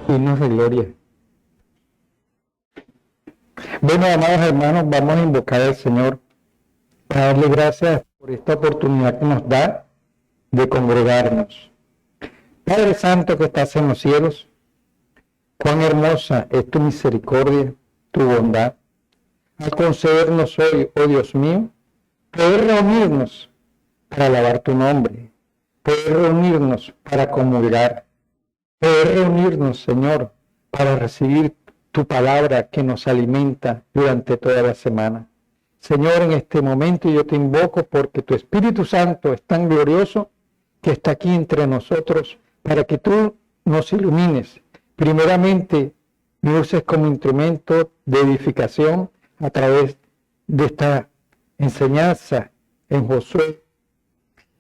himnos de gloria. Bueno, amados hermanos, vamos a invocar al Señor para darle gracias por esta oportunidad que nos da de congregarnos. Padre Santo que estás en los cielos, cuán hermosa es tu misericordia, tu bondad, al concedernos hoy, oh Dios mío, poder reunirnos para alabar tu nombre, poder reunirnos para comulgar, poder reunirnos, Señor, para recibir tu palabra que nos alimenta durante toda la semana. Señor, en este momento yo te invoco porque tu Espíritu Santo es tan glorioso que está aquí entre nosotros para que tú nos ilumines. Primeramente, me uses como instrumento de edificación a través de esta enseñanza en Josué.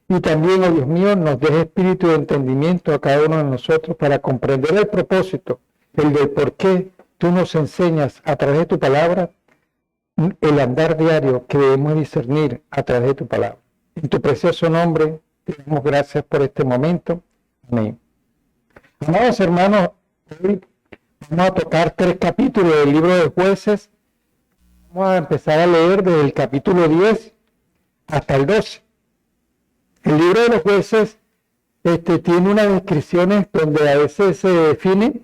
Y también, oh Dios mío, nos des espíritu de entendimiento a cada uno de nosotros para comprender el propósito, el del por qué tú nos enseñas a través de tu palabra, el andar diario que debemos discernir a través de tu palabra. En tu precioso nombre, te damos gracias por este momento. Amén. Amados hermanos, hoy vamos a tocar 3 capítulos del libro de Jueces. Vamos a empezar a leer desde el capítulo 10 hasta el 12. El libro de los Jueces tiene unas descripciones donde a veces se define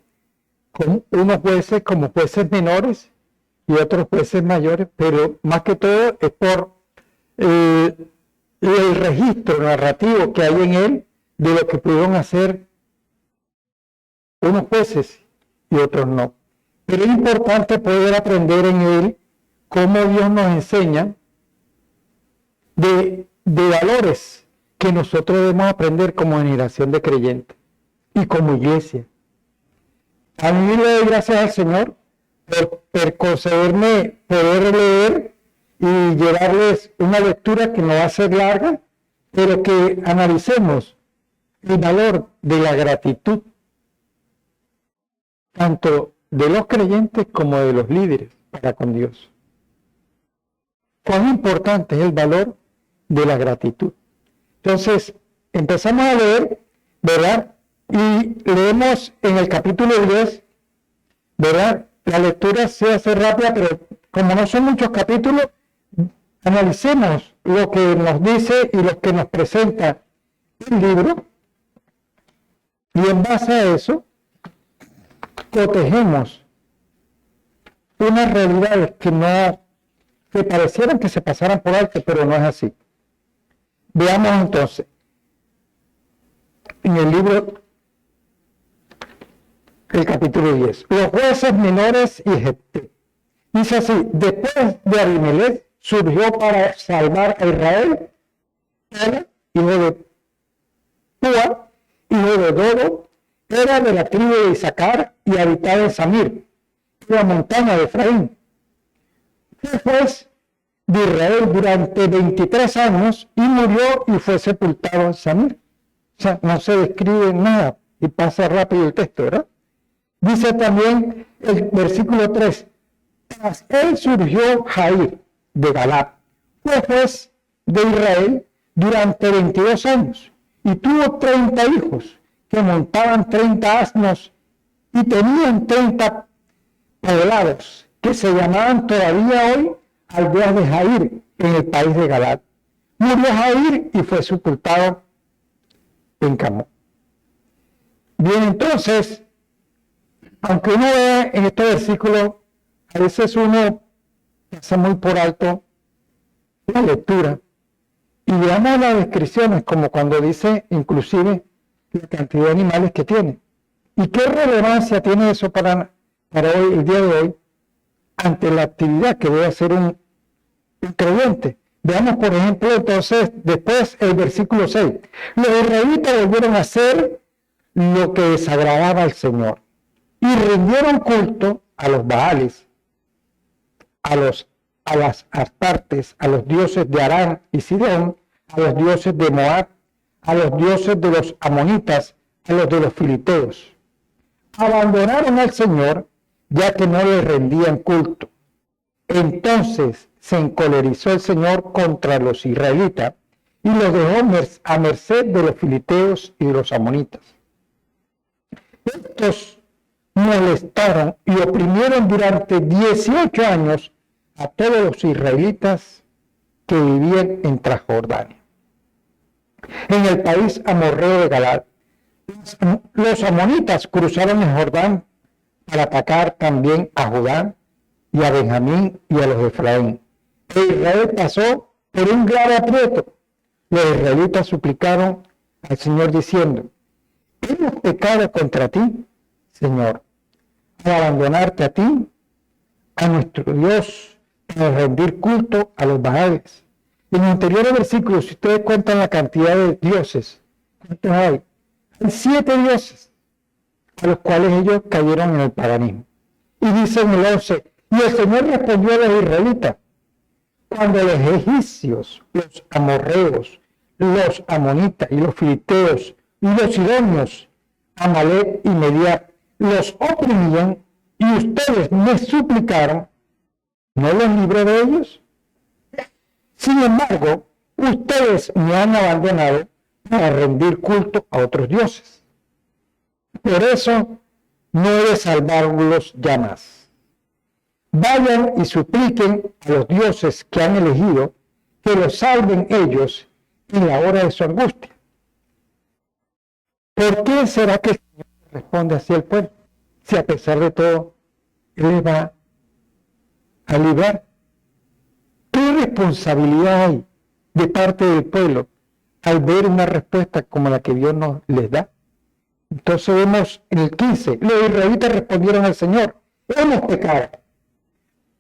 con unos jueces como jueces menores y otros jueces mayores, pero más que todo es por el registro narrativo que hay en él de lo que pudieron hacer unos jueces y otros no. Pero es importante poder aprender en él cómo Dios nos enseña de valores que nosotros debemos aprender como generación de creyentes y como iglesia. A mí le doy gracias al Señor por concederme poder leer y llevarles una lectura que no va a ser larga, pero que analicemos el valor de la gratitud, tanto de los creyentes como de los líderes para con Dios. Cuán importante es el valor de la gratitud. Entonces, empezamos a leer, ¿verdad? Y leemos en el capítulo 10, ¿verdad? La lectura se hace rápida, pero como no son muchos capítulos, analicemos lo que nos dice y lo que nos presenta el libro, y en base a eso, cotejemos unas realidades que parecieran que se pasaran por alto, pero no es así. Veamos entonces, en el libro, el capítulo 10, los jueces menores y Jefté. Dice así: después de Abimelech surgió para salvar a Israel, Tola, hijo de Púa, hijo de Dodo, era de la tribu de Isaacar y habitaba en Samir, la montaña de Efraín. Fue pues de Israel durante 23 años y murió y fue sepultado en Samir. O sea, no se describe nada y pasa rápido el texto, ¿verdad? Dice también el versículo 3, tras él surgió Jair de Galaad, fue juez de Israel durante 22 años y tuvo 30 hijos que montaban 30 asnos y tenían 30 poblados que se llamaban todavía hoy aldeas de Jair en el país de Galaad. Murió Jair y fue sepultado en Camón. Bien, entonces, aunque uno ve en estos versículos, a veces uno pasa muy por alto la lectura y veamos las descripciones, como cuando dice inclusive la cantidad de animales que tiene. ¿Y qué relevancia tiene eso para hoy, el día de hoy, ante la actividad que debe hacer un creyente? Veamos, por ejemplo, entonces, después el versículo 6. Los israelitas volvieron a hacer lo que desagradaba al Señor y rindieron culto a los Baales, a las Astartes, a los dioses de Aram y Sidón, a los dioses de Moab, a los dioses de los amonitas, a los de los filisteos. Abandonaron al Señor, ya que no le rendían culto. Entonces se encolerizó el Señor contra los israelitas y los dejó a merced de los filisteos y de los amonitas. Estos molestaron y oprimieron durante 18 años a todos los israelitas que vivían en Transjordania. En el país amorreo de Galaad, los amonitas cruzaron el Jordán para atacar también a Judá y a Benjamín y a los de Efraín. E Israel pasó por un grave aprieto. Los israelitas suplicaron al Señor diciendo: hemos pecado contra ti, Señor, al abandonarte a ti, a nuestro Dios, para rendir culto a los Baales. En el anterior versículo, si ustedes cuentan la cantidad de dioses, ¿cuántos hay? Hay 7 dioses, a los cuales ellos cayeron en el paganismo. Y dice en el 11, y el Señor respondió a los israelitas: cuando los egipcios, los amorreos, los amonitas y los filisteos y los sidonios, Amalek y Mediab, los oprimían y ustedes me suplicaron, ¿no los libré de ellos? Sin embargo, ustedes me han abandonado para rendir culto a otros dioses. Por eso no he de salvarlos ya más. Vayan y supliquen a los dioses que han elegido que los salven ellos en la hora de su angustia. ¿Por qué será que el Señor responde así al pueblo? Si a pesar de todo, Él les va a librar. ¿Qué responsabilidad hay de parte del pueblo al ver una respuesta como la que Dios nos les da? Entonces vemos en el 15, los israelitas respondieron al Señor: hemos pecado.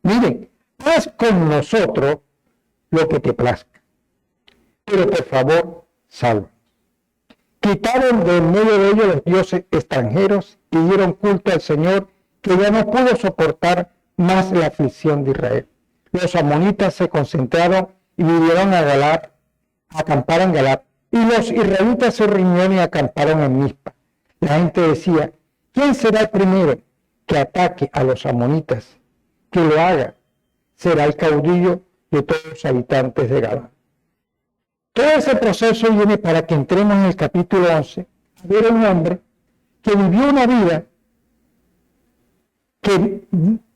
Miren, haz con nosotros lo que te plazca, pero por favor, salva. Quitaron de en medio de ellos los dioses extranjeros y dieron culto al Señor, que ya no pudo soportar más la aflicción de Israel. Los amonitas se concentraron y vinieron a Galaad, acamparon en Galaad, y los israelitas se reunieron y acamparon en Mizpa. La gente decía: ¿quién será el primero que ataque a los amonitas? Que lo haga, será el caudillo de todos los habitantes de Galaad. Todo ese proceso viene para que entremos en el capítulo 11 a ver a un hombre que vivió una vida que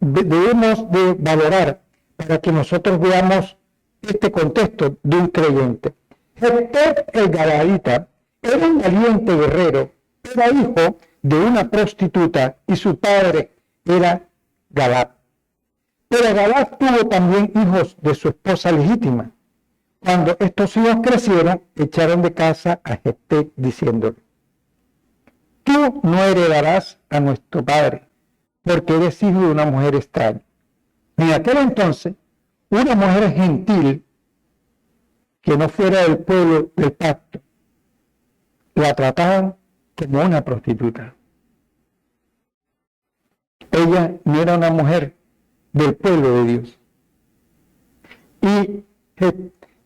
debemos de valorar para que nosotros veamos este contexto de un creyente. Jefté el Galaadita era un valiente guerrero, era hijo de una prostituta y su padre era Galaad. Pero Galaad tuvo también hijos de su esposa legítima. Cuando estos hijos crecieron, echaron de casa a Jefté diciéndole: tú no heredarás a nuestro padre, porque eres hijo de una mujer extraña. En aquel entonces, una mujer gentil que no fuera del pueblo del pacto, la trataban como una prostituta. Ella no era una mujer del pueblo de Dios.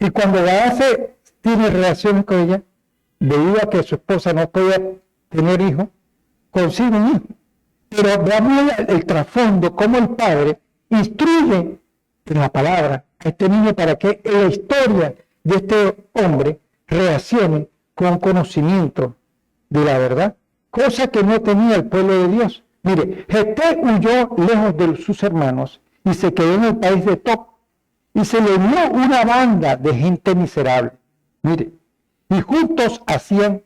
Y cuando Galaad tiene relaciones con ella, debido a que su esposa no podía tener hijos, consigue un hijo. Pero veamos el trasfondo, cómo el padre instruye en la palabra a este niño para que en la historia de este hombre reaccione con conocimiento de la verdad, cosa que no tenía el pueblo de Dios. Mire, Jefté huyó lejos de sus hermanos y se quedó en el país de Tob, y se le unió una banda de gente miserable. Mire, y juntos hacían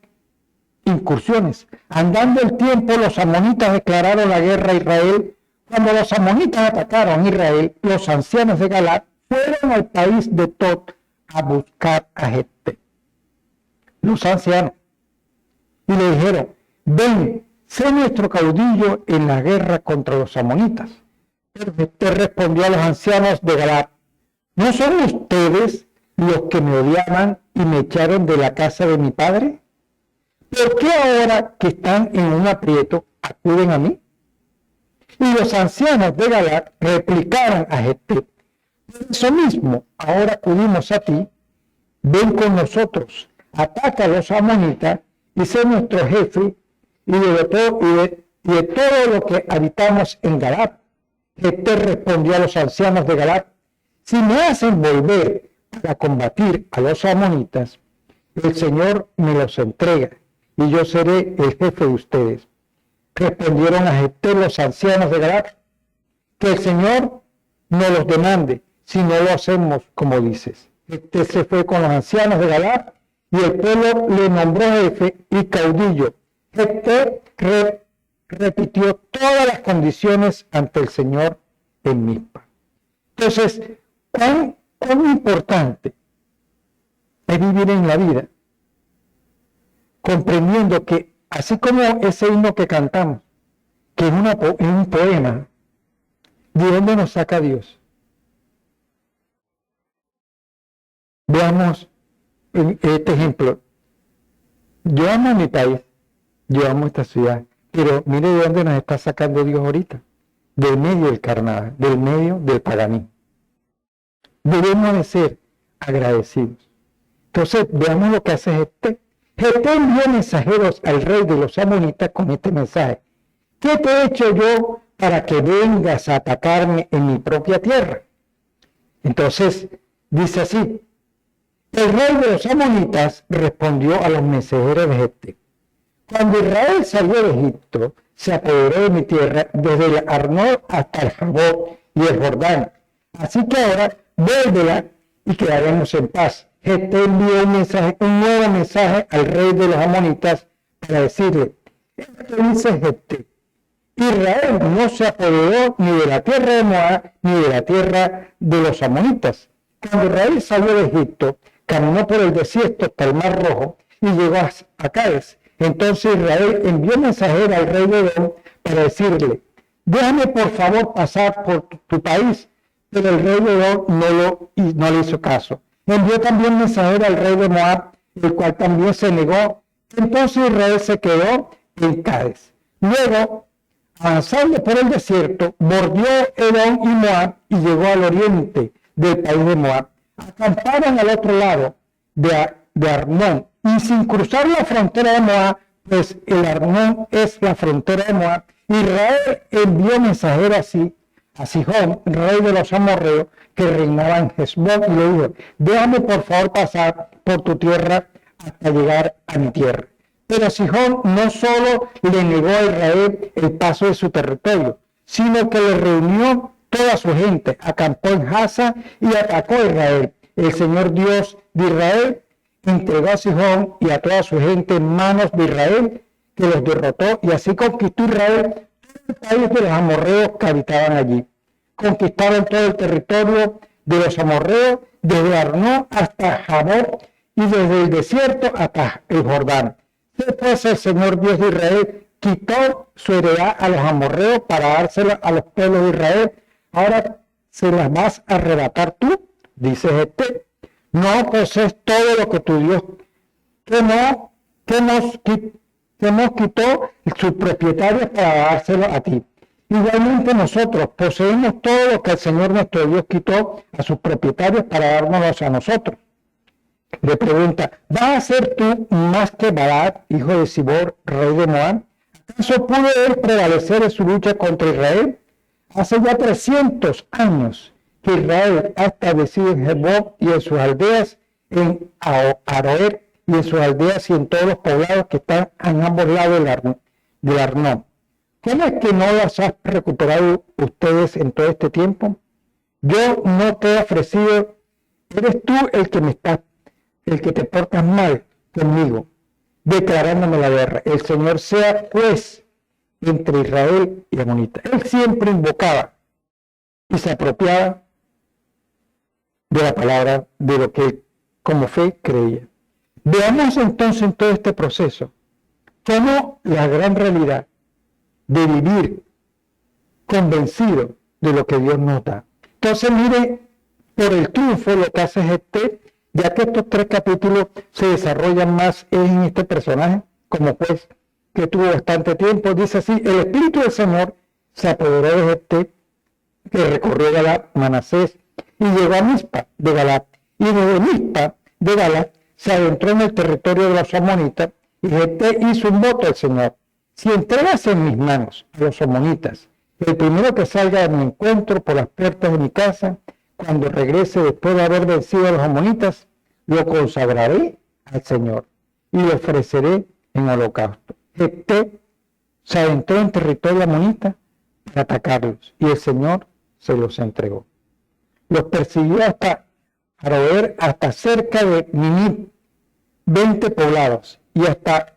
incursiones. Andando el tiempo, los amonitas declararon la guerra a Israel. Cuando los amonitas atacaron a Israel, los ancianos de Galaad fueron al país de Tob a buscar a Jefté, los ancianos, y le dijeron: ven, sé nuestro caudillo en la guerra contra los amonitas. Pero Jefté respondió a los ancianos de Galaad: ¿no son ustedes los que me odiaban y me echaron de la casa de mi padre? ¿Por qué ahora que están en un aprieto acuden a mí? Y los ancianos de Galaad replicaron a Jefté: por eso mismo ahora acudimos a ti, ven con nosotros, ataca a los amonitas y sé nuestro jefe y de todo lo que habitamos en Galaad. Jefté respondió a los ancianos de Galaad: si me hacen volver a combatir a los amonitas, el Señor me los entrega y yo seré el jefe de ustedes. respondieron a Jefté los ancianos de Galaad: que el Señor no los demande si no lo hacemos como dices. Jefté se fue con los ancianos de Galaad y el pueblo le nombró jefe y caudillo. Jefté repitió todas las condiciones ante el Señor en Mizpa. Entonces, ¿cuán importante es vivir en la vida comprendiendo que, así como ese himno que cantamos, que es un poema, ¿de dónde nos saca Dios? Veamos este ejemplo. Yo amo mi país, yo amo esta ciudad, pero mire de dónde nos está sacando Dios ahorita: del medio del carnaval, del medio del paganismo. Debemos de ser agradecidos. Entonces, veamos lo que hace Jefté. Jefté envió mensajeros al rey de los amonitas con este mensaje: ¿qué te he hecho yo para que vengas a atacarme en mi propia tierra? Entonces, dice así: el rey de los amonitas respondió a los mensajeros de Jefté: cuando Israel salió de Egipto, se apoderó de mi tierra desde el Arnón hasta el Jabón y el Jordán. Así que ahora vuélvela y quedaremos en paz. Jefté envió un nuevo mensaje al rey de los amonitas para decirle: esto dice Jefté: Israel no se apoderó ni de la tierra de Moab ni de la tierra de los amonitas. Cuando Israel salió de Egipto, caminó por el desierto hasta el Mar Rojo y llegó a Cádiz. Entonces Israel envió mensajero al rey de Edom para decirle: déjame por favor pasar por tu país. Pero el rey de Edom no le hizo caso. Envió también mensajero al rey de Moab, el cual también se negó. Entonces Israel se quedó en Cádiz. Luego, avanzando por el desierto, bordeó Edom y Moab y llegó al oriente del país de Moab. Acamparon al otro lado de Arnón, y sin cruzar la frontera de Moab, pues el Arnón es la frontera de Moab, Israel envió mensajero a Sihón, rey de los amorreos, que reinaba en Hesbón, y le dijo: déjame por favor pasar por tu tierra hasta llegar a mi tierra. Pero Sihón no solo le negó a Israel el paso de su territorio, sino que le reunió toda su gente, acampó en Haza y atacó a Israel. El Señor Dios de Israel entregó a Sihón y a toda su gente en manos de Israel, que los derrotó, y así conquistó Israel todo el país de los amorreos que habitaban allí. Conquistaron todo el territorio de los amorreos, desde Arnón hasta Jabón y desde el desierto hasta el Jordán. Después el Señor Dios de Israel quitó su heredad a los amorreos para dársela a los pueblos de Israel. Ahora se las vas a arrebatar tú, dice Jefté. No posees todo lo que tu Dios que nos quitó sus propietarios para dárselo a ti. Igualmente nosotros poseemos todo lo que el Señor nuestro Dios quitó a sus propietarios para dárnoslos a nosotros. Le pregunta: ¿vas a ser tú más que Balac, hijo de Zibor, rey de Moab? ¿Acaso pudo él prevalecer en su lucha contra Israel? Hace ya 300 años que Israel ha establecido en Hesbón y en sus aldeas, en Aroer y en sus aldeas y en todos los poblados que están en ambos lados del Arnón. ¿Cómo es que no las has recuperado ustedes en todo este tiempo? Yo no te he ofrecido, eres tú el que te portas mal conmigo, declarándome la guerra. El Señor sea juez entre Israel y Amonita. Él siempre invocaba y se apropiaba de la palabra, de lo que él como fe creía. Veamos entonces en todo este proceso cómo la gran realidad de vivir convencido de lo que Dios nos da. Entonces mire por el triunfo lo que hace Jefté, ya que estos 3 capítulos se desarrollan más en este personaje como juez que tuvo bastante tiempo. Dice así: el Espíritu del Señor se apoderó de Jefté, que recorrió Galaad, Manasés, y llegó a Mizpa de Galaad, y desde Mizpa de Galaad se adentró en el territorio de los amonitas, y Jefté hizo un voto al Señor: si entregas en mis manos a los amonitas, el primero que salga a mi encuentro por las puertas de mi casa, cuando regrese después de haber vencido a los amonitas, lo consagraré al Señor y lo ofreceré en holocausto. Jefté se adentró en territorio amonita para atacarlos, y el Señor se los entregó. Los persiguió hasta Aroer, hasta cerca de Ninib, 20 poblados, y hasta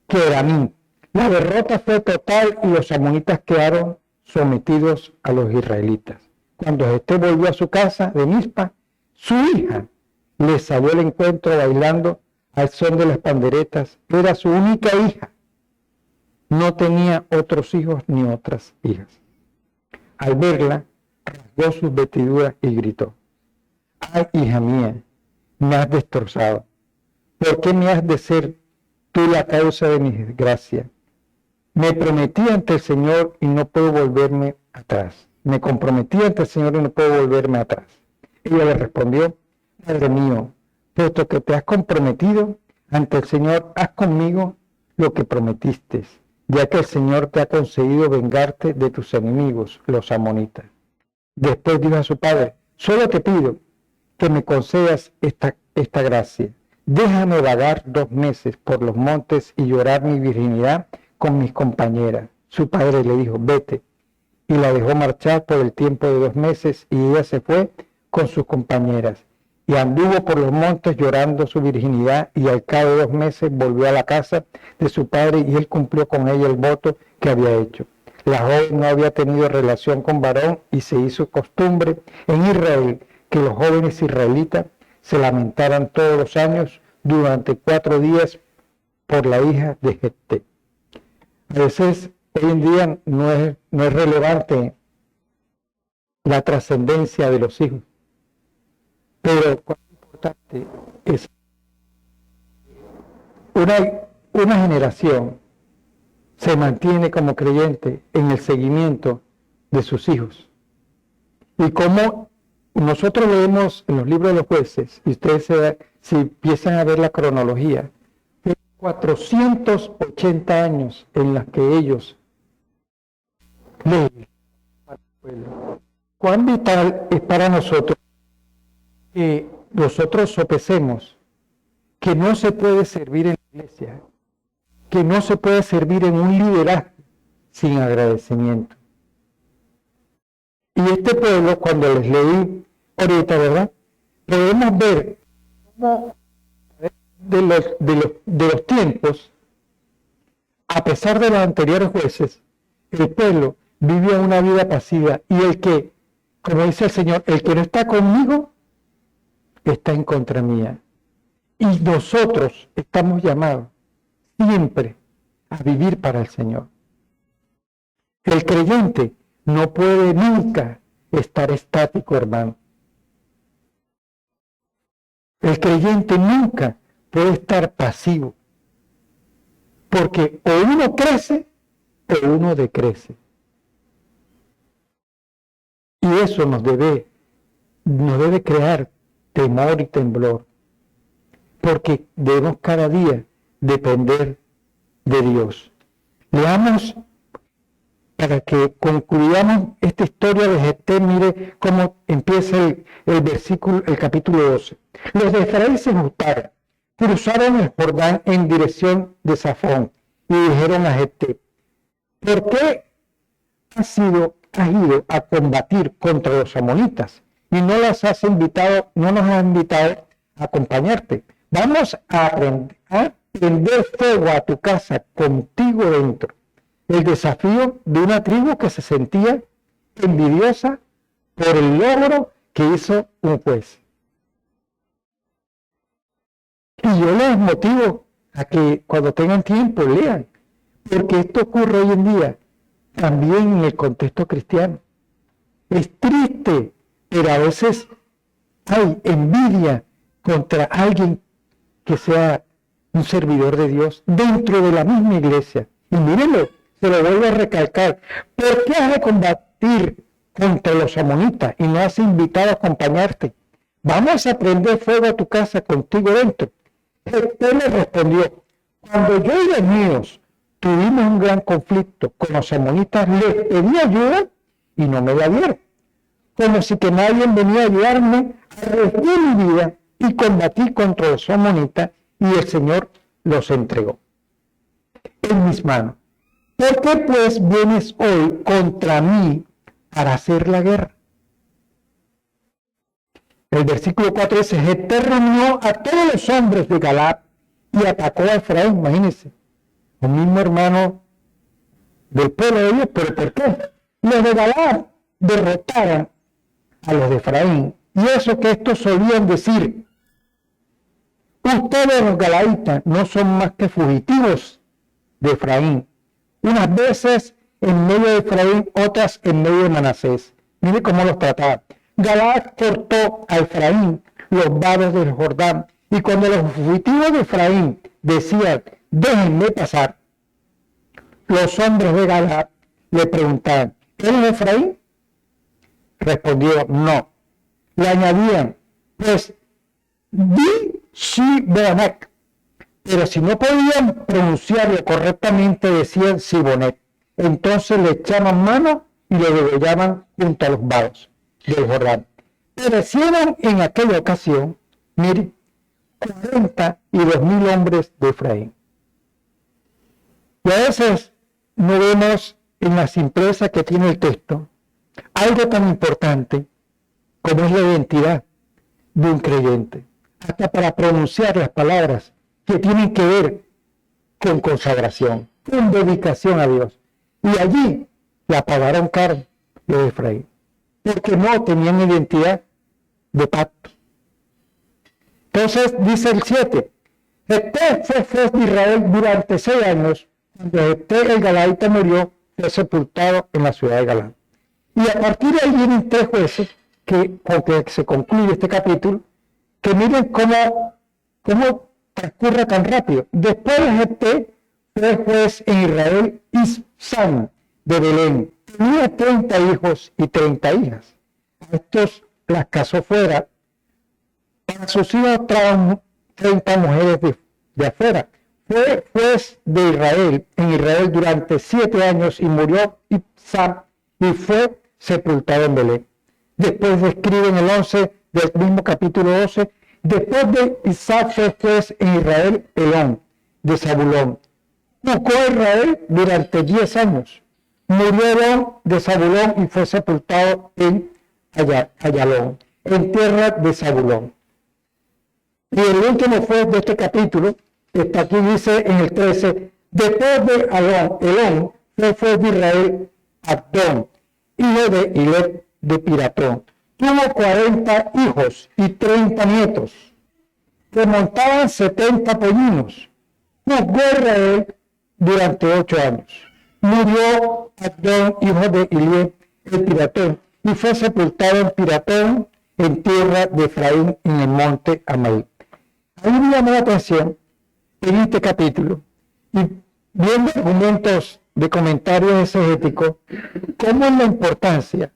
Keramín. La derrota fue total y los amonitas quedaron sometidos a los israelitas. Cuando Jefté volvió a su casa de Mizpa, su hija le salió al encuentro bailando al son de las panderetas. Era su única hija. No tenía otros hijos ni otras hijas. Al verla, rasgó sus vestiduras y gritó: ¡ay, hija mía, me has destrozado! ¿Por qué me has de ser tú la causa de mi desgracia? Me prometí ante el Señor y no puedo volverme atrás. Me comprometí ante el Señor y no puedo volverme atrás. Ella le respondió: Padre mío, puesto que te has comprometido ante el Señor, haz conmigo lo que prometiste, ya que el Señor te ha concedido vengarte de tus enemigos, los amonitas. Después dijo a su padre: solo te pido que me concedas esta gracia. Déjame vagar 2 meses por los montes y llorar mi virginidad con mis compañeras. Su padre le dijo: vete. Y la dejó marchar por el tiempo de 2 meses, y ella se fue con sus compañeras. Y anduvo por los montes llorando su virginidad, y al cabo de 2 meses volvió a la casa de su padre, y él cumplió con ella el voto que había hecho. La joven no había tenido relación con varón, y se hizo costumbre en Israel que los jóvenes israelitas se lamentaran todos los años durante 4 días por la hija de Jefté. A veces, hoy en día, no es relevante la trascendencia de los hijos, pero cuán importante es una generación se mantiene como creyente en el seguimiento de sus hijos. Y como nosotros leemos en los libros de los jueces, y ustedes si empiezan a ver la cronología, 480 años en las que ellos leen al pueblo. Cuán vital es para nosotros que nosotros sopesemos que no se puede servir en la iglesia, que no se puede servir en un liderazgo sin agradecimiento. Y este pueblo, cuando les leí ahorita, ¿verdad?, podemos ver cómo de los tiempos, a pesar de los anteriores jueces, el pueblo vivía una vida pasiva, y el que, como dice el Señor, el que no está conmigo está en contra mía. Y nosotros estamos llamados siempre a vivir para el Señor. El creyente no puede nunca estar estático, hermano. El creyente nunca puede estar pasivo, porque o uno crece o uno decrece. Y eso nos debe crear temor y temblor, porque debemos cada día depender de Dios. Leamos, para que concluyamos esta historia de Jefté. Mire cómo empieza el capítulo 12. Los de Israel se juntaron, cruzaron el Jordán en dirección de Zafón, y dijeron a Jefté: ¿por qué has ido a combatir contra los amonitas y no nos has invitado a acompañarte? Vamos a prender fuego a tu casa contigo dentro. El desafío de una tribu que se sentía envidiosa por el logro que hizo un juez. Y yo les motivo a que cuando tengan tiempo lean, porque esto ocurre hoy en día también en el contexto cristiano. Es triste, pero a veces hay envidia contra alguien que sea un servidor de Dios dentro de la misma iglesia. Y mírenlo, se lo vuelvo a recalcar: ¿por qué has de combatir contra los amonitas y no has invitado a acompañarte? Vamos a prender fuego a tu casa contigo dentro. Él le respondió: cuando yo y los míos tuvimos un gran conflicto con los amonitas, les pedí ayuda y no me la dieron. Como si que nadie venía a ayudarme, arriesgué mi vida y combatí contra los amonitas, y el Señor los entregó en mis manos. ¿por qué pues vienes hoy contra mí para hacer la guerra? El versículo 4 dice, Jefté reunió a todos los hombres de Galaad y atacó a Efraín, imagínense, un mismo hermano del pueblo de Dios, pero ¿por qué? Los de Galaad derrotaron a los de Efraín, y eso que estos solían decir, ustedes los galaitas no son más que fugitivos de Efraín, unas veces en medio de Efraín, otras en medio de Manasés. Mire cómo los trataba. Galaad cortó a Efraín los vados del Jordán, y cuando los fugitivos de Efraín decían, déjenme pasar, los hombres de Galaad le preguntaban, ¿eres de Efraín? Respondió, no. Le añadían, pues, di Shibonet, pero si no podían pronunciarlo correctamente decían Sibonet. Entonces le echaban mano y lo degollaban junto a los vados del Jordán. Perecieron en aquella ocasión, mire, 42,000 hombres de Efraín. Y a veces no vemos en la simpleza que tiene el texto algo tan importante como es la identidad de un creyente, hasta para pronunciar las palabras que tienen que ver con consagración, con dedicación a Dios. Y allí la pagaron caro los de Efraín, porque no tenían identidad de pacto. Entonces dice el 7, Jefté fue juez de Israel durante 6 años, cuando Jefté el Galaadita murió, fue sepultado en la ciudad de Galaad. Y a partir de ahí vienen 3 jueces, con que se concluye este capítulo, que miren cómo transcurre tan rápido. Después de Jefté fue juez en Israel Ibzán de Belén. Tenía 30 hijos y 30 hijas. A estos las casó fuera. Para sus hijos trajo 30 mujeres de afuera. Fue juez de Israel en Israel durante 7 años y murió Ibzán y fue sepultado en Belén. Después describe en el 11 del mismo capítulo 12, después de Isaac fue juez en Israel Elón de Zabulón. Buscó a Israel durante 10 años. Murió Elón de Zabulón y fue sepultado en Ayalón, en tierra de Zabulón. Y el último juez de este capítulo, está aquí, dice en el 13, después de Elón fue juez de Israel Abdón, hijo de Hilet de Piratón. Tuvo 40 hijos y 30 nietos, que montaban 70 pollinos. Juzgó a Israel durante 8 años. Murió Abdón, hijo de Hilet de Piratón, y fue sepultado en Piratón, en tierra de Efraín, en el monte Amaí. A mí me llamó la atención en este capítulo, y viendo argumentos de comentarios exegéticos, cómo es la importancia.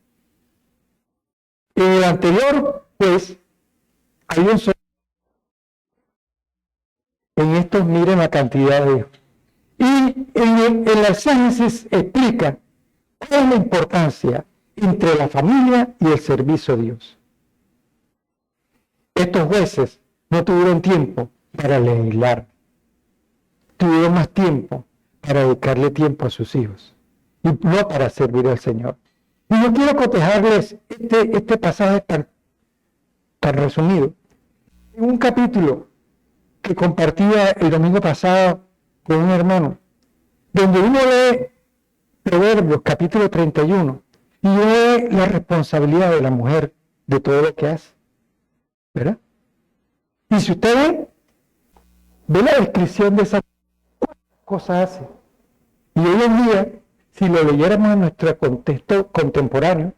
En el anterior, pues, hay un solo. En estos miren la cantidad de hijos. Y en la exégesis explica cuál es la importancia entre la familia y el servicio a Dios. Estos jueces no tuvieron tiempo para legislar, tuvieron más tiempo para dedicarle tiempo a sus hijos y no para servir al Señor. Y yo quiero cotejarles este pasaje tan resumido en un capítulo que compartía el domingo pasado con un hermano, donde uno lee Proverbios capítulo 31 y ve la responsabilidad de la mujer de todo lo que hace, ¿verdad? Y si usted ve la descripción de esas cosas hace, y hoy en día, si lo leyéramos en nuestro contexto contemporáneo,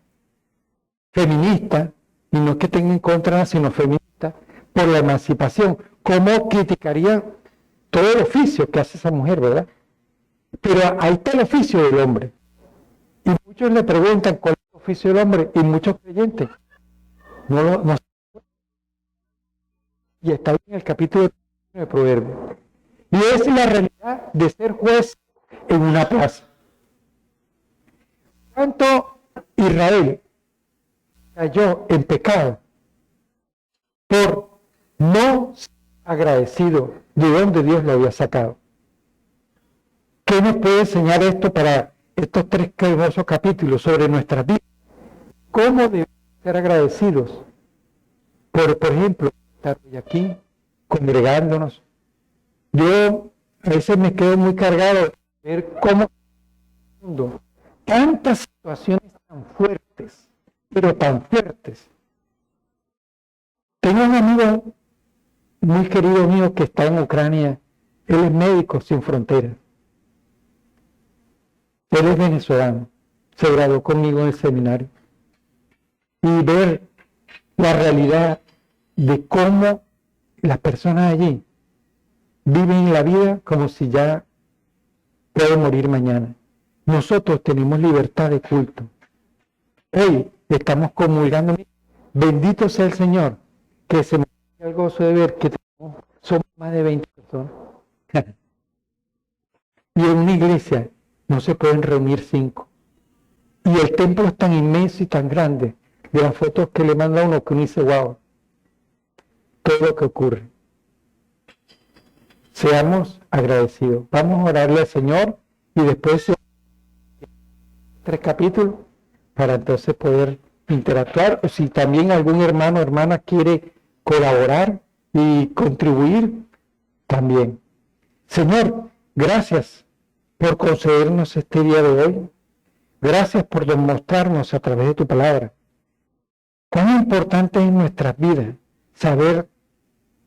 feminista, y no es que tenga en contra, sino feminista, por la emancipación, ¿cómo criticaría todo el oficio que hace esa mujer, verdad? Pero ahí está el oficio del hombre. Y muchos le preguntan cuál es el oficio del hombre, y muchos creyentes no. Y está en el capítulo de Proverbios. Y es la realidad de ser juez en una plaza. ¿Cuánto Israel cayó en pecado por no ser agradecido de donde Dios lo había sacado? ¿Qué nos puede enseñar esto para estos 3 hermosos capítulos sobre nuestras vidas? ¿Cómo debemos ser agradecidos por ejemplo, estar hoy aquí, congregándonos? Yo a veces me quedo muy cargado de ver cómo el mundo, tantas situaciones tan fuertes, pero tan fuertes. Tengo un amigo muy querido mío que está en Ucrania. Él es médico sin fronteras. Él es venezolano. Se graduó conmigo en el seminario. Y ver la realidad de cómo las personas allí viven la vida como si ya pueden morir mañana. Nosotros tenemos libertad de culto. Hoy estamos comulgando. Bendito sea el Señor, que se me da el gozo de ver que somos más de 20 personas. Y en una iglesia no se pueden reunir 5. Y el templo es tan inmenso y tan grande, de las fotos que le manda uno, que uno dice, wow, todo lo que ocurre. Seamos agradecidos. Vamos a orarle al Señor y después 3 capítulos para entonces poder interactuar, o si también algún hermano o hermana quiere colaborar y contribuir, también. Señor, gracias por concedernos este día de hoy. Gracias por demostrarnos a través de tu palabra cuán importante es en nuestras vidas saber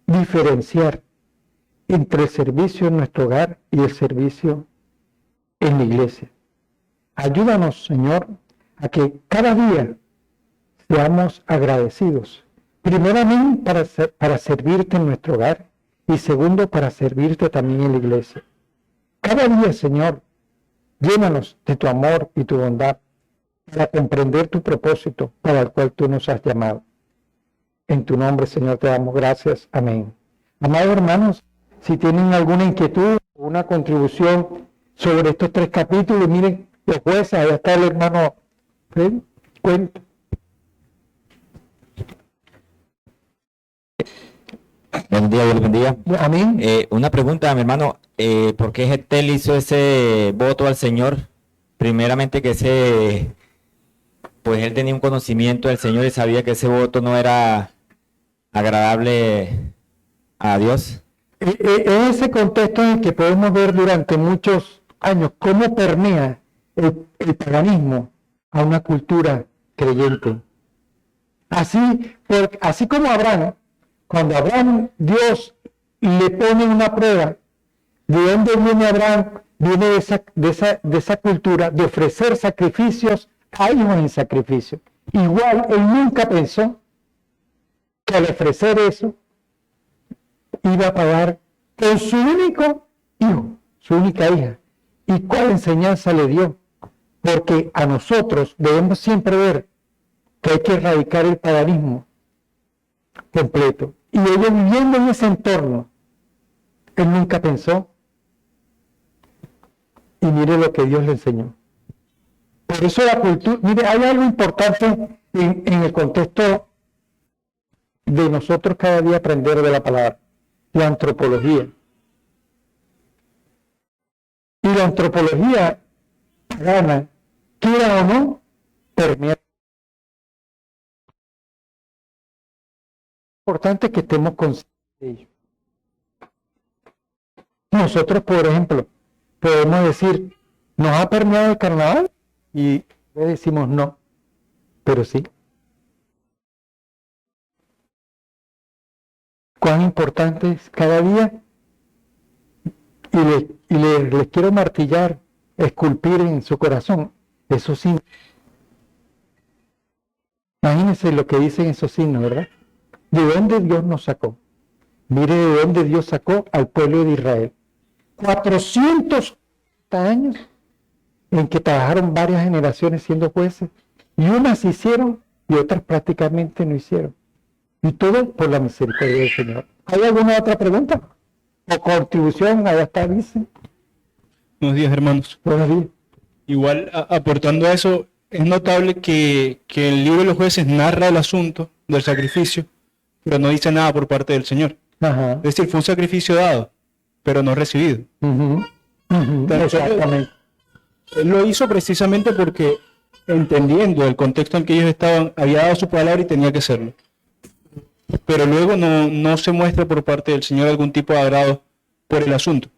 diferenciar entre el servicio en nuestro hogar y el servicio en la iglesia. Ayúdanos, Señor, a que cada día seamos agradecidos. Primeramente para servirte en nuestro hogar y segundo para servirte también en la iglesia. Cada día, Señor, llénanos de tu amor y tu bondad para comprender tu propósito para el cual tú nos has llamado. En tu nombre, Señor, te damos gracias. Amén. Amados hermanos, si tienen alguna inquietud o una contribución sobre estos 3 capítulos, miren, los jueces, allá está el hermano Fred, cuenta. Buen día, Dios les bendiga. Amén. Una pregunta, mi hermano, ¿por qué Getel hizo ese voto al Señor? Primeramente que pues él tenía un conocimiento del Señor y sabía que ese voto no era agradable a Dios. En ese contexto en el que podemos ver durante muchos años cómo permea el paganismo a una cultura creyente. Así como Abraham, cuando Abraham, Dios le pone una prueba, ¿de dónde viene Abraham? Viene de esa cultura de ofrecer sacrificios a hijos en sacrificio. Igual, él nunca pensó que al ofrecer eso, iba a pagar con su único hijo, su única hija. ¿Y cuál enseñanza le dio? Porque a nosotros debemos siempre ver que hay que erradicar el paganismo completo. Y ellos viviendo en ese entorno, él nunca pensó. Y mire lo que Dios le enseñó. Por eso la cultura, mire, hay algo importante en el contexto de nosotros cada día aprender de la palabra, la antropología. Y la antropología pagana, quiera o no, permea. Es importante que estemos conscientes de ello. Nosotros, por ejemplo, podemos decir, ¿nos ha permeado el carnaval? Y le decimos no, pero sí. Cuán importante es cada día, y les quiero martillar, esculpir en su corazón esos signos. Imagínense lo que dicen esos signos, ¿verdad? ¿De dónde Dios nos sacó? Mire de dónde Dios sacó al pueblo de Israel. 400 años en que trabajaron varias generaciones siendo jueces, y unas hicieron y otras prácticamente no hicieron. Y todo por la misericordia del Señor. ¿Hay alguna otra pregunta? ¿O contribución? Allá está, dice. Buenos días, hermanos. Buenos días. Igual, aportando a eso, es notable que el libro de los jueces narra el asunto del sacrificio, pero no dice nada por parte del Señor. Ajá. Es decir, fue un sacrificio dado, pero no recibido. Uh-huh. Exactamente. Él lo hizo precisamente porque, entendiendo el contexto en que ellos estaban, había dado su palabra y tenía que hacerlo. Pero luego no se muestra por parte del Señor algún tipo de agrado por el asunto.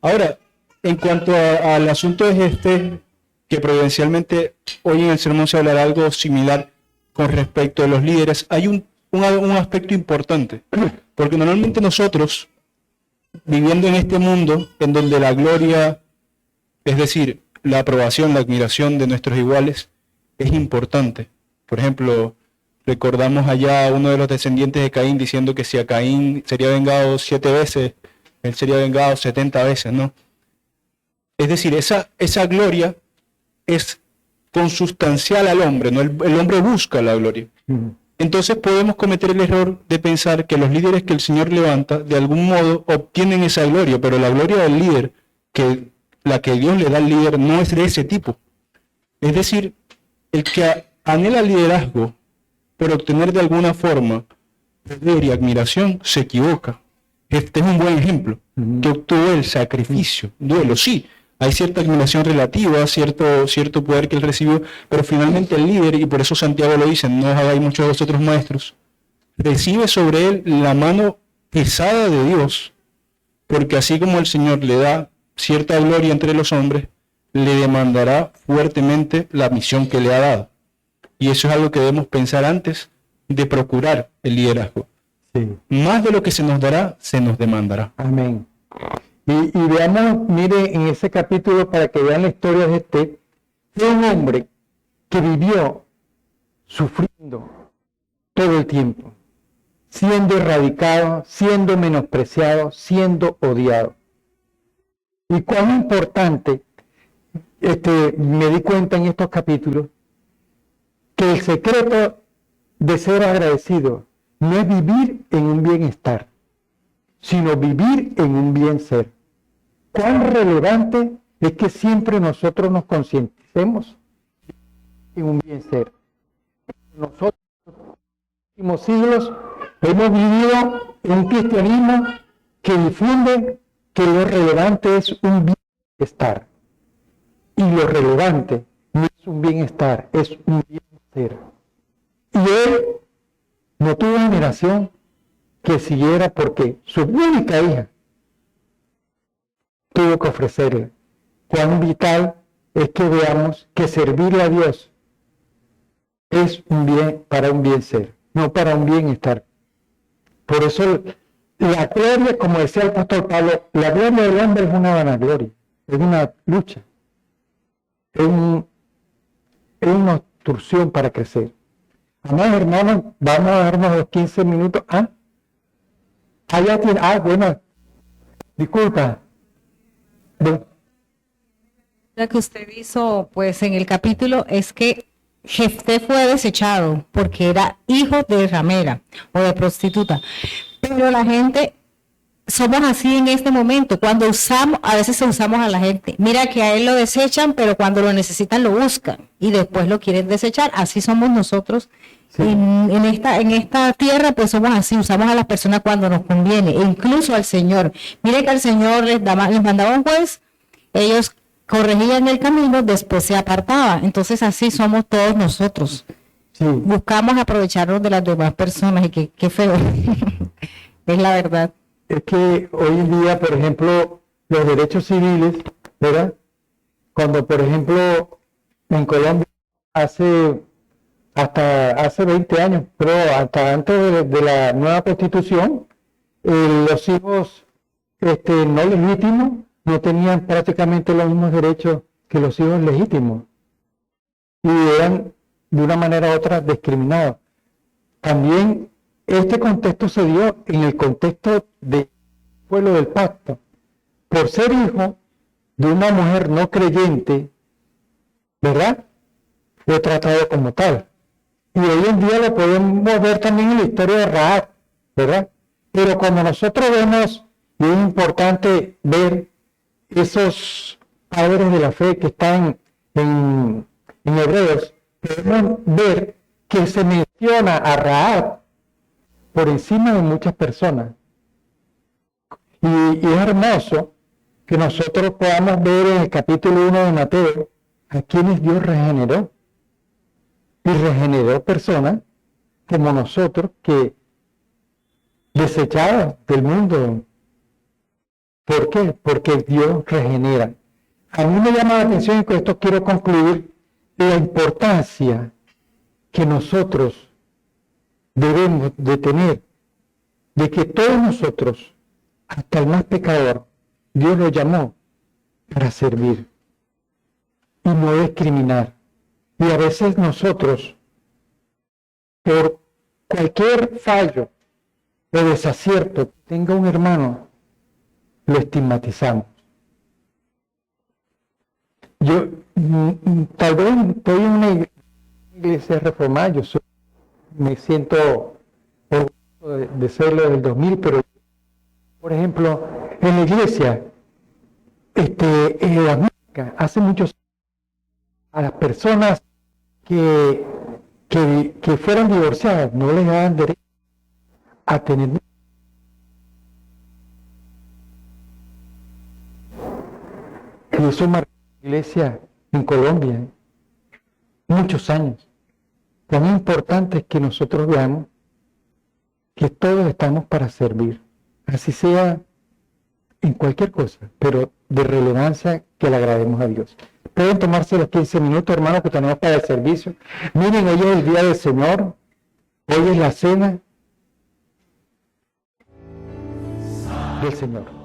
Ahora, en cuanto al asunto de Jefté, que providencialmente hoy en el sermón se hablará algo similar con respecto a los líderes, hay un aspecto importante, porque normalmente nosotros, viviendo en este mundo en donde la gloria, es decir, la aprobación, la admiración de nuestros iguales es importante. Por ejemplo, recordamos allá a uno de los descendientes de Caín diciendo que si a Caín sería vengado 7 veces, él sería vengado 70 veces, ¿no? Es decir, esa gloria es consustancial al hombre, ¿no? El hombre busca la gloria. Entonces podemos cometer el error de pensar que los líderes que el Señor levanta, de algún modo obtienen esa gloria, pero la gloria del líder, la que Dios le da al líder, no es de ese tipo. Es decir, el que anhela liderazgo por obtener de alguna forma poder y admiración, se equivoca. Este es un buen ejemplo, que obtuvo el sacrificio, duelo, sí, hay cierta admiración relativa, cierto poder que él recibió, pero finalmente el líder, y por eso Santiago lo dice, no os hagáis muchos de vosotros maestros, recibe sobre él la mano pesada de Dios, porque así como el Señor le da cierta gloria entre los hombres, le demandará fuertemente la misión que le ha dado. Y eso es algo que debemos pensar antes de procurar el liderazgo. Sí. Más de lo que se nos dará, se nos demandará. Amén. Y veamos, mire, en ese capítulo, para que vean la historia de fue un hombre que vivió sufriendo todo el tiempo, siendo erradicado, siendo menospreciado, siendo odiado. Y cuán importante, me di cuenta en estos capítulos, que el secreto de ser agradecido no es vivir en un bienestar, sino vivir en un bien ser. Cuán relevante es que siempre nosotros nos concienticemos en un bien ser. Nosotros en los últimos siglos hemos vivido en un cristianismo que difunde que lo relevante es un bienestar. Y lo relevante no es un bienestar, es un bien ser. Y él no tuvo generación que siguiera porque su única hija tuvo que ofrecerle. Cuán vital es que veamos que servirle a Dios es un bien para un bien ser, no para un bienestar. Por eso la gloria, como decía el apóstol Pablo, la gloria del hombre es una vanagloria, es una lucha, es una obstrucción para crecer. Amados hermanos, vamos a darnos los 15 minutos. Bueno, disculpa. Lo que usted hizo, pues, en el capítulo es que Jefté fue desechado porque era hijo de ramera o de prostituta. Pero la gente, somos así en este momento. Cuando a veces usamos a la gente. Mira que a él lo desechan, pero cuando lo necesitan lo buscan y después lo quieren desechar. Así somos nosotros. Sí. En esta tierra, pues somos así, usamos a las personas cuando nos conviene, e incluso al Señor. Mire que al Señor les mandaba un juez, ellos corregían el camino, después se apartaban. Entonces así somos todos nosotros. Sí. Buscamos aprovecharnos de las demás personas y qué feo. Es la verdad. Es que hoy en día, por ejemplo, los derechos civiles, ¿verdad? Cuando, por ejemplo, en Colombia hasta hace 20 años, pero hasta antes de la nueva constitución, los hijos no legítimos no tenían prácticamente los mismos derechos que los hijos legítimos y eran de una manera u otra discriminados. También este contexto se dio en el contexto del pueblo del pacto. Por ser hijo de una mujer no creyente, ¿verdad? Fue tratado como tal. Y hoy en día lo podemos ver también en la historia de Rahab, ¿verdad? Pero cuando nosotros vemos, y es importante ver esos padres de la fe que están en Hebreos, podemos ver que se menciona a Rahab por encima de muchas personas. Y es hermoso que nosotros podamos ver en el capítulo 1 de Mateo a quienes Dios regeneró. Y regeneró personas como nosotros que desechados del mundo. ¿Por qué? Porque Dios regenera. A mí me llama la atención, y con esto quiero concluir, la importancia que nosotros debemos de tener, de que todos nosotros, hasta el más pecador, Dios lo llamó para servir y no discriminar. Y a veces nosotros, por cualquier fallo o desacierto que tenga un hermano, lo estigmatizamos. Yo tal vez estoy en una iglesia reformada, me siento orgulloso de serlo del 2000, pero por ejemplo, en la iglesia, las músicas, hace muchos años, a las personas que fueran divorciadas no les daban derecho a tener. Y eso marcó la iglesia en Colombia muchos años. Tan importante es que nosotros veamos que todos estamos para servir, así sea en cualquier cosa, pero de relevancia que le agrademos a Dios. Pueden tomarse los 15 minutos, hermanos, que tenemos para el servicio. Miren, hoy es el día del Señor, hoy es la cena del Señor.